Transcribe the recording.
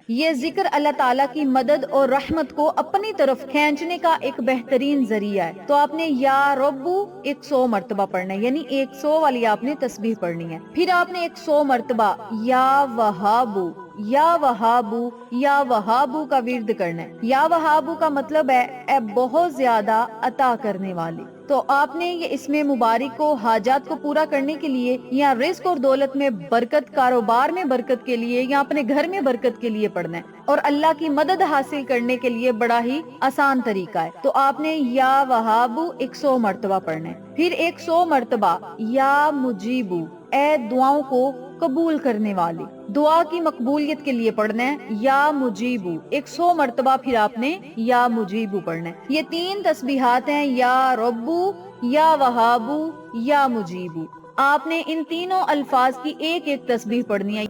یہ ذکر اللہ تعالیٰ کی مدد اور رحمت کو اپنی طرف کھینچنے کا ایک بہترین ذریعہ ہے۔ تو آپ نے یا ربو 100 مرتبہ پڑھنا ہے، یعنی 100 والی آپ نے تسبیح پڑھنی ہے۔ پھر آپ نے 100 مرتبہ یا وہابو یا وہابو یا وہابو کا ورد کرنا ہے۔ یا وہابو کا مطلب ہے اے بہت زیادہ عطا کرنے والے۔ تو آپ نے یہ اسم مبارک کو حاجات کو پورا کرنے کے لیے یا رزق اور دولت میں برکت، کاروبار میں برکت کے لیے یا اپنے گھر میں برکت کے لیے پڑھنا ہے، اور اللہ کی مدد حاصل کرنے کے لیے بڑا ہی آسان طریقہ ہے۔ تو آپ نے یا وہابو 100 مرتبہ پڑھنا ہے۔ پھر 100 مرتبہ یا مجیبو اے دعاؤں کو قبول کرنے والے، دعا کی مقبولیت کے لیے پڑھنا ہے یا مجیبو 100 مرتبہ۔ پھر آپ نے یا مجیبو پڑھنا ہے۔ یہ 3 تسبیحات ہیں، یا ربو، یا وہابو، یا مجیبو۔ آپ نے ان تینوں الفاظ کی ایک ایک تسبیح پڑھنی ہے۔